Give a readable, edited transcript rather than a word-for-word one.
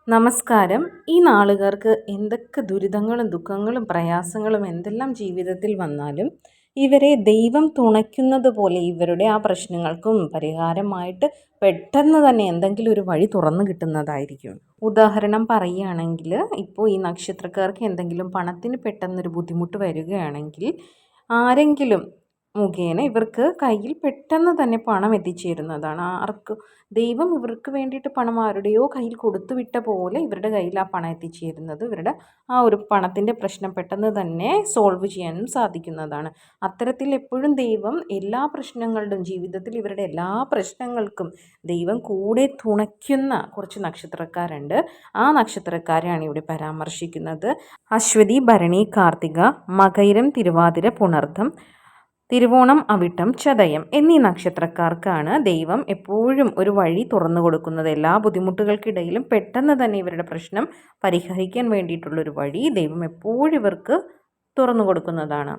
നമസ്കാരം. ഈ നാളുകാർക്ക് എന്തൊക്കെ ദുരിതങ്ങളും ദുഃഖങ്ങളും പ്രയാസങ്ങളും എന്തെല്ലാം ജീവിതത്തിൽ വന്നാലും ഇവരെ ദൈവം തുണയ്ക്കുന്നത് പോലെ ഇവരുടെ ആ പ്രശ്നങ്ങൾക്കും പരിഹാരമായിട്ട് പെട്ടെന്ന് തന്നെ എന്തെങ്കിലും ഒരു വഴി തുറന്നു കിട്ടുന്നതായിരിക്കും. ഉദാഹരണം പറയുകയാണെങ്കിൽ ഇപ്പോൾ ഈ നക്ഷത്രക്കാർക്ക് എന്തെങ്കിലും പണത്തിന് പെട്ടെന്നൊരു ബുദ്ധിമുട്ട് വരികയാണെങ്കിൽ ആരെങ്കിലും മുഖേന ഇവർക്ക് കയ്യിൽ പെട്ടെന്ന് തന്നെ പണം എത്തിച്ചേരുന്നതാണ്. ദൈവം ഇവർക്ക് വേണ്ടിയിട്ട് പണം ആരുടെയോ കയ്യിൽ കൊടുത്തു വിട്ട പോലെ ഇവരുടെ കയ്യിൽ ആ പണം എത്തിച്ചേരുന്നത് ഇവരുടെ ആ ഒരു പണത്തിൻ്റെ പ്രശ്നം പെട്ടെന്ന് തന്നെ സോൾവ് ചെയ്യാനും സാധിക്കുന്നതാണ്. അത്തരത്തിൽ എപ്പോഴും ദൈവം എല്ലാ പ്രശ്നങ്ങളുടെയും ജീവിതത്തിൽ ഇവരുടെ എല്ലാ പ്രശ്നങ്ങൾക്കും ദൈവം കൂടെ തുണയ്ക്കുന്ന കുറച്ച് നക്ഷത്രക്കാരുണ്ട്. ആ നക്ഷത്രക്കാരെയാണ് ഇവിടെ പരാമർശിക്കുന്നത്. അശ്വതി, ഭരണി, കാർത്തിക, മകയിരം, തിരുവാതിര, പുണർദം, തിരുവോണം, അവിട്ടം, ചതയം എന്നീ നക്ഷത്രക്കാർക്കാണ് ദൈവം എപ്പോഴും ഒരു വഴി തുറന്നു കൊടുക്കുന്നത്. എല്ലാ ബുദ്ധിമുട്ടുകൾക്കിടയിലും പെട്ടെന്ന് തന്നെ ഇവരുടെ പ്രശ്നം പരിഹരിക്കാൻ വേണ്ടിയിട്ടുള്ളൊരു വഴി ദൈവം എപ്പോഴും ഇവർക്ക് തുറന്നു കൊടുക്കുന്നതാണ്.